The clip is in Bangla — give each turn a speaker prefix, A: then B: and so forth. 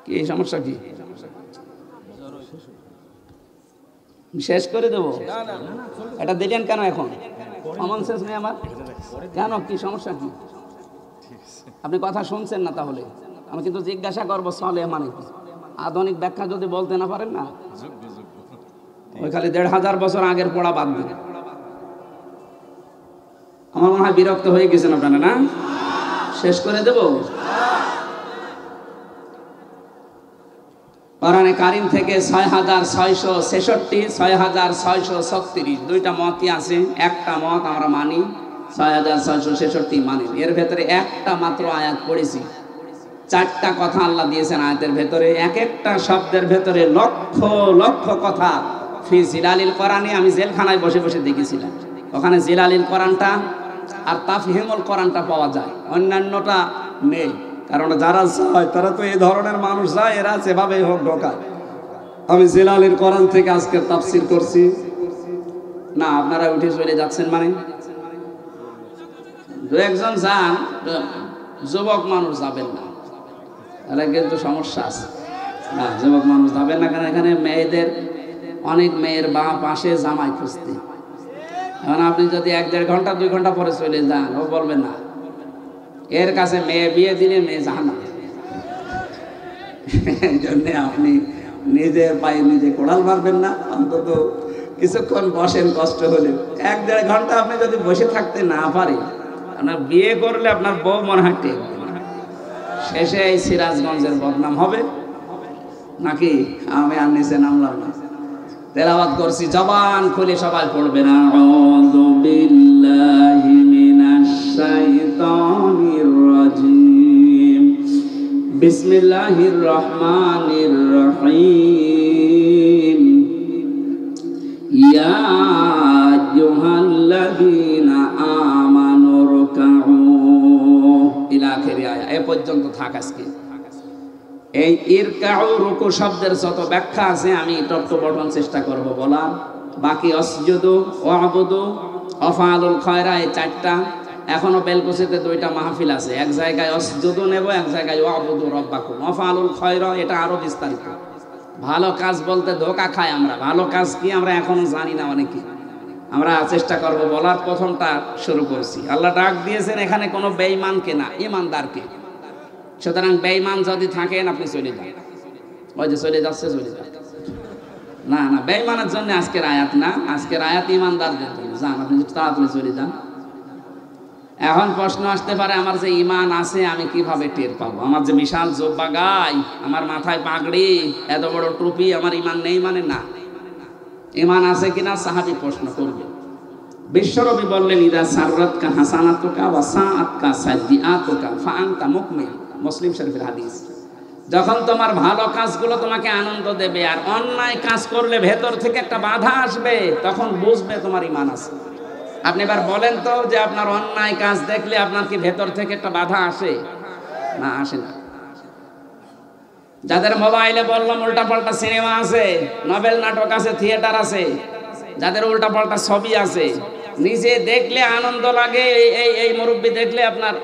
A: কি সমস্যা কি? শেষ করে দেবো? এটা দিলেন কেন এখন? কমন সেন্স নেই আমার? কেন, কি সমস্যা কি? আপনি কথা শুনছেন না তাহলে? আমি কিন্তু জিজ্ঞাসা করবো সলে মানে কি? আধুনিক ব্যাখ্যা যদি বলতে না পারেন না, ওই খালি ১৫০০ বছর আগের পড়া বাদ দিন। আমার মনে হয় বিরক্ত হয়ে গেছেন আপনারা, না? শেষ করে দেব? কোরআনে কারীম থেকে ৬৬৬৬, ৬৬৩৬ দুইটা মতই আছে। একটা মত আমরা মানি, ৬৬৬৬ মানি। এর ভেতরে একটা মাত্র আয়াত পড়েছি, 4টা কথা আল্লাহ দিয়েছেন আয়াতের ভেতরে। এক একটা শব্দের ভেতরে লক্ষ লক্ষ কথা। ফি জিলালিল কোরআনে, আমি জেলখানায় বসে বসে দেখেছিলাম, ওখানে জিলালিল কোরআনটা আর তাফহিমুল কোরআনটা পাওয়া যায়, অন্যান্যটা নেই। কারণ যারা যায় তারা তো এই ধরনের মানুষ যায়, এরা যেভাবে হোক ঢোকায়। আমি জিলালিল কোরআন থেকে আজকে তাফসির করছি না, আপনারা উঠে চলে যাচ্ছেন মানে? দু একজন যান, যুবক মানুষ যাবেন না, তাহলে কিন্তু সমস্যা আছে। না, যুবক মানুষ যাবেন না, কারণ এখানে মেয়েদের অনেক মেয়ের পাশে জামাই খুঁজতে। এখন আপনি যদি 1-1.5 ঘন্টা 2 ঘন্টা পরে চলে যান, ও বলবে না, এর কাছে মেয়ে বিয়ে দিলে মেয়ে জাহান্নাম। এই জন্যে আপনি নিজের পায়ে নিজে কোড়াল মারবেন না, অন্তত কিছুক্ষণ বসেন, কষ্ট হলে। 1-1.5 ঘন্টা আপনি যদি বসে থাকতে না পারেন, আপনার বিয়ে করলে আপনার বউ মনে হয় টেকবে না। শেষে এই সিরাজগঞ্জের বদনাম হবে নাকি? আমি আর নিচে নামলাম না, তেলাওয়াত করছি, জবান খুলে সবাই পড়বে না। আউযু বিল্লাহি মিনাশ শাইতানির রাজিম, বিসমিল্লাহির রহমানির রহিম, ইয়া আইয়ুহাল্লাযীনা আমানু রুকউ ইলা আখিরি আয়া। এ পর্যন্ত থাক আজকে। এই ইরকাউ রুকু শব্দের যত ব্যাখ্যা আছে আমি টপটপটন চেষ্টা করব বলার। বাকি অসজুদু, ওয়াবুদু, আফআলুল খায়রা, এই 4টা। এখনো বেলকুচিতে 2টা মাহফিল আছে, এক জায়গায় অসজুদু নেব, এক জায়গায় ওয়াবুদু রাব্বাকুম। আফআলুল খায়রা এটা আরো বিস্তারিত। ভালো কাজ বলতে ধোকা খাই আমরা, ভালো কাজ কি আমরা এখনো জানি না অনেকে। আমরা চেষ্টা করব বলার। প্রথমটা শুরু করছি। আল্লাহ ডাক দিয়েছেন এখানে কোনো বেঈমানকে না, ঈমানদারকে। সুতরাং বেঈমান যদি থাকেন আপনি চলে যান। ওই যে চলে যাচ্ছে, চলে যান। না না, বেঈমানের জন্য আজকের আয়াত না, আজকের আয়াত ঈমানদারদের জন্য। যান, আপনি তাড়াতাড়ি চলে যান। এখন প্রশ্ন আসতে পারে, আমার যে ঈমান আছে আমি কিভাবে টের পাবো? আমার যে বিশাল জোব্বা গাই, আমার মাথায় পাগড়ি, এত বড় টুপি, আমার ঈমান নেই মানে? না, ঈমান আছে কিনা সাহাবী প্রশ্ন করবে। বিশ্বনবী বললেন, ইদা সাররাতকা হাসানাতুকা ওয়া সাআতকা সাইয়্যাতুকা ফাআনতা মুকমিন। মুসলিম শরীফের হাদিস। যখন তোমার ভালো কাজগুলো তোমাকে আনন্দ দেবে আর অন্যায় কাজ করলে ভেতর থেকে একটা বাধা আসবে, তখন বুঝবে তোমার ঈমান আছে। আপনি এবার বলেন তো, যে আপনার অন্যায় কাজ দেখলে আপনার কি ভেতর থেকে একটা বাধা আসে? না, আসে না। যাদের মোবাইলে বললাম উল্টাপাল্টা সিনেমা আছে, নভেল নাটক আছে, থিয়েটার আছে, যাদের উল্টাপাল্টা ছবি আছে, নিজে দেখলে আনন্দ লাগে, এই মুরব্বি দেখলে আপনার